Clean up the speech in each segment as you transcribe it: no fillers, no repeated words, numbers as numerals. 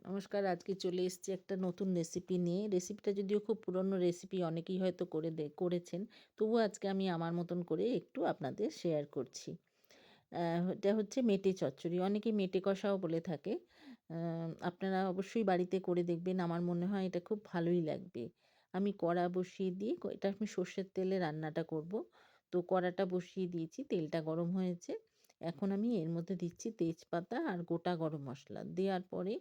নমস্কার, আজকে চলে এসেছি একটা নতুন রেসিপি নিয়ে। রেসিপিটা যদিও খুব পুরনো রেসিপি, অনেকেই হয়তো করেছেন। তবুও আজকে আমি আমার মতন করে একটু আপনাদের শেয়ার করছি। এটা হচ্ছে মেটে চচ্চড়ি। অনেকে মেটে কষাও বলে থাকে। আপনারা অবশ্যই বাড়িতে করে দেখবেন। আমার মনে হয় এটা খুব ভালোই লাগবে। আমি কড়া বসিয়ে দিয়ে এটা আমি সর্ষের তেলে রান্নাটা করব। তো কড়াটা বসিয়ে দিয়েছি, তেলটা গরম হয়েছে। এখন আমি এর মধ্যে দিচ্ছি তেজপাতা আর গোটা গরম মসলা। দেওয়ার পরে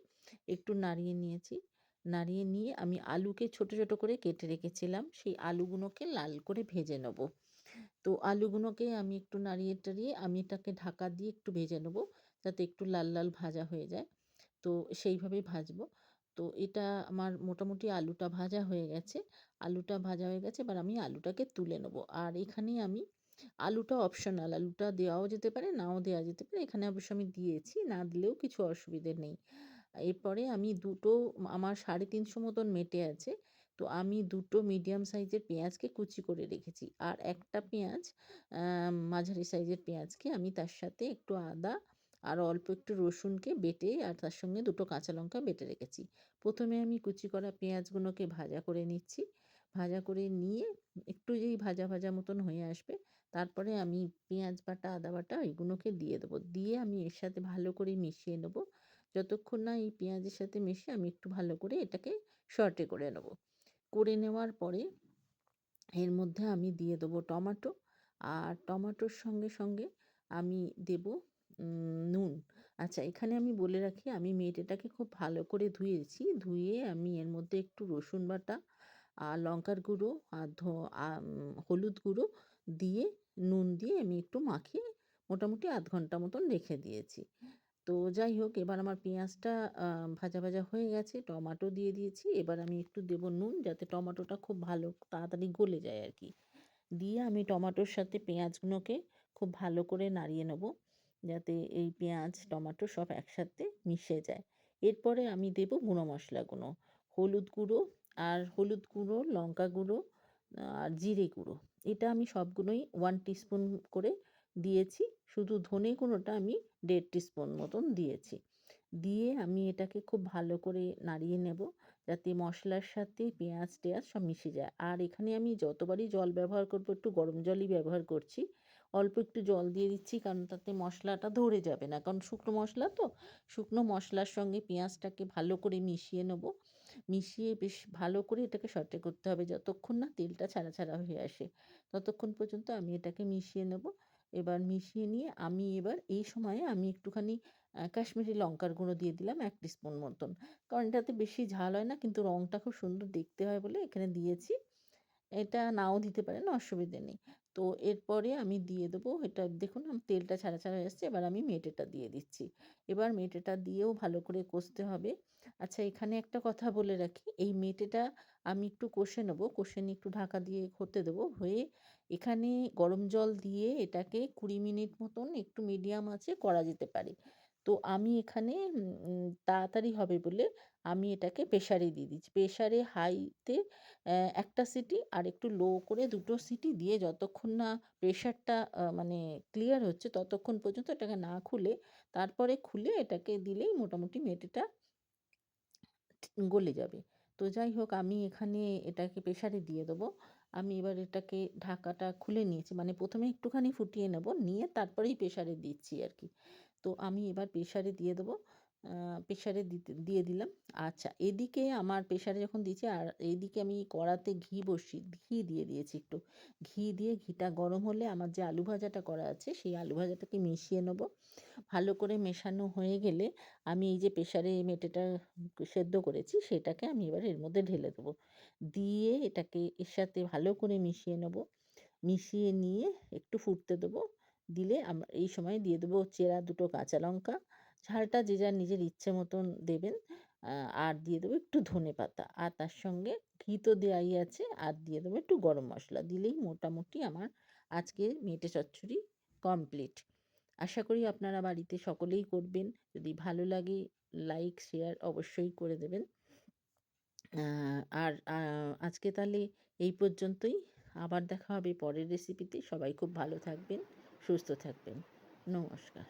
একটু নাড়িয়ে নিয়েছি। নাড়িয়ে নিয়ে আমি আলুকে ছোট, ছোট করে কেটে রেখেছিলাম। সেই আলুগুলোকে লাল করে ভেজে নেব। তো আলুগুলোকে আমি একটু নাড়িয়ে টাড়িয়ে আমি এটাকে ঢাকা দিয়ে একটু ভেজে নেব, যাতে একটু লাল লাল ভাজা হয়ে যায়। তো সেইভাবেই ভাজবো। তো এটা আমার মোটামুটি আলুটা ভাজা হয়ে গেছে। আলুটা ভাজা হয়ে গেছে, এবার আমি আলুটাকে তুলে নেব। আর এখানে আমি আলুটা অপশনাল, আলুটা দেওয়াও যেতে পারে, নাও দেওয়া যেতে পারে। এখানে অবশ্য আমি দিয়েছি, না দিলেও কিছু অসুবিধে নেই। এরপরে আমি আমার ৩৫০ মতন মেটে আছে। তো আমি ২ মিডিয়াম সাইজের পেঁয়াজকে কুচি করে রেখেছি। আর একটা পেঁয়াজ, মাঝারি সাইজের পেঁয়াজকে আমি তার সাথে একটু আদা আর অল্প একটু রসুনকে বেটে আর তার সঙ্গে ২ কাঁচা লঙ্কা বেটে রেখেছি। প্রথমে আমি কুচি করা পেঁয়াজগুলোকে ভাজা করে নিচ্ছি। ভাজা করে নিয়ে একটু যেই ভাজা, ভাজা মতন হয়ে আসবে, তারপরে আমি পেঁয়াজ বাটা, আদা বাটা এগুলোকে দিয়ে দেবো। দিয়ে আমি এর সাথে ভালো করে মিশিয়ে নেব। যতক্ষণ না এই পেঁয়াজের সাথে মিশে আমি একটু ভালো করে এটাকে সটে করে নেব। করে নেওয়ার পরে এর মধ্যে আমি দিয়ে দেবো টমাটো। আর টমাটোর সঙ্গে, সঙ্গে আমি দেবো নুন। আচ্ছা, এখানে আমি বলে রাখি, আমি মেটেটাকে খুব ভালো করে ধুয়েছি। ধুয়ে আমি এর মধ্যে একটু রসুন বাটা আর লঙ্কার গুঁড়ো আর হলুদ গুঁড়ো দিয়ে, নুন দিয়ে আমি একটু মাখিয়ে মোটামুটি ০.৫ ঘন্টা মতন রেখে দিয়েছি। তো যাই হোক, এবার আমার পেঁয়াজটা ভাজা, ভাজা হয়ে গেছে। টমাটো দিয়ে দিয়েছি। এবার আমি একটু দেবো নুন, যাতে টমাটোটা খুব ভালো তাড়াতাড়ি গলে যায় আর কি। দিয়ে আমি টমাটোর সাথে পেঁয়াজগুলোকে খুব ভালো করে নাড়িয়ে নেব, যাতে এই পেঁয়াজ, টমাটো সব একসাথে মিশে যায়। এরপরে আমি দেবো গুঁড়ো মশলাগুলো। হলুদ গুঁড়ো, লঙ্কা গুঁড়ো আর জিরে গুঁড়ো। এটা আমি সবগুলোই 1 টিস্পুন করে দিয়েছি। শুধু ধনে গুঁড়োটা আমি ১.৫ টিস্পুন মতন দিয়েছি। দিয়ে আমি এটাকে খুব ভালো করে নাড়িয়ে নেব, যাতে মশলার সাথে পেঁয়াজ-টেয়াজ সব মিশে যায়। আর এখানে আমি যতবারই জল ব্যবহার করব, একটু গরম জলই ব্যবহার করছি। অল্প একটু জল দিয়ে দিচ্ছি, কারণ তাতে মশলাটা ধরে যাবে না। কারণ শুকনো মশলা তো, শুকনো মশলার সঙ্গে পেঁয়াজটাকে ভালো করে মিশিয়ে নেব। মিশিয়ে বেশ ভালো করে এটাকে সটে করতে হবে, যতক্ষণ না তেলটা ছাড়া, ছাড়া হয়ে আসে। ততক্ষণ পর্যন্ত আমি এটাকে মিশিয়ে নেব। এবার মিশিয়ে নিয়ে আমি এই সময়ে আমি একটুখানি কাশ্মীরি লঙ্কার গুঁড়ো দিয়ে দিলাম ১ টিস্পুন মতন। কারণ এটাতে বেশি ঝাল হয় না, কিন্তু রঙটা খুব সুন্দর দেখতে হয় বলে এখানে দিয়েছি। এটা নাও দিতে পারেন, অসুবিধে নেই। তো এরপরে আমি দিয়ে দেবো, এটা দেখুন তেলটা ছাড়া, ছাড়া হয়ে এসছে। এবার আমি মেটেটা দিয়ে দিচ্ছি। এবার মেটেটা দিয়েও ভালো করে কষতে হবে। আচ্ছা, এখানে একটা কথা বলে রাখি, এই মেটেটা আমি একটু কষে নেব। কষে নিয়ে একটু ঢাকা দিয়ে হতে দেবো। হয়ে এখানে গরম জল দিয়ে এটাকে ২০ মিনিট মতন একটু মিডিয়াম আঁচে করা যেতে পারে। তো আমি এখানে তাড়াতাড়ি হবে বলে আমি এটাকে প্রেশারে দিয়ে দিচ্ছি। প্রেশারে হাইতে ১ টা সিটি আর একটু লো করে ২ সিটি দিয়ে যতক্ষণ না প্রেশারটা মানে ক্লিয়ার হচ্ছে, ততক্ষণ পর্যন্ত এটাকে না খুলে, তারপরে খুলে এটাকে দিলেই মোটামুটি মেটেটা গলে যাবে। তো যাই হোক, আমি এখানে এটাকে প্রেশারে দিয়ে দেবো। আমি এবার এটাকে ঢাকাটা খুলে নিয়েছি। মানে ১ম এ একটুখানি ফুটিয়ে নেব, নিয়ে তারপরেই প্রেশারে দিচ্ছি আরকি। তো আমি এবার প্রেশারে দিয়ে দেবো। আ প্রেশারে দিয়ে দিলাম। আচ্ছা, এদিকে আমার প্রেশারে যখন দিয়েছি, আর এইদিকে আমি কড়াতে ঘি দিয়ে দিয়েছি একটু। ঘি দিয়ে ঘিটা গরম হলে আমার যে আলু ভাজাটা করা আছে, সেই আলু ভাজাটাকে মিশিয়ে নেব। ভালো করে মেশানো হয়ে গেলে আমি এই যে প্রেশারে মেটেটা সেদ্ধ করেছি, সেটাকে আমি এবার এর মধ্যে ঢেলে দেবো। দিয়ে এটাকে এর সাথে ভালো করে মিশিয়ে নেব। মিশিয়ে নিয়ে একটু ফুটতে দেবো। দিলে এই সময় দিয়ে দেবো চেরা ২ কাঁচা লঙ্কা। ঝালটা যে যার নিজের ইচ্ছে মতন দেবেন। আ আর দিয়ে দেবো একটু ধনেপাতা। আর তার সঙ্গে ঘি তো দেওয়াই আছে, আর দিয়ে দেবো একটু গরম মসলা। দিলেই মোটামুটি আমার আজকের মেটে চচ্চড়ি কমপ্লিট। আশা করি আপনারা বাড়িতে সকলেই করবেন। যদি ভালো লাগে, লাইক, শেয়ার অবশ্যই করে দেবেন। আর আজকে তাহলে এই পর্যন্তই। আবার দেখা হবে পরের রেসিপিতে। সবাই খুব ভালো থাকবেন, সুস্থ থাকবেন। নমস্কার।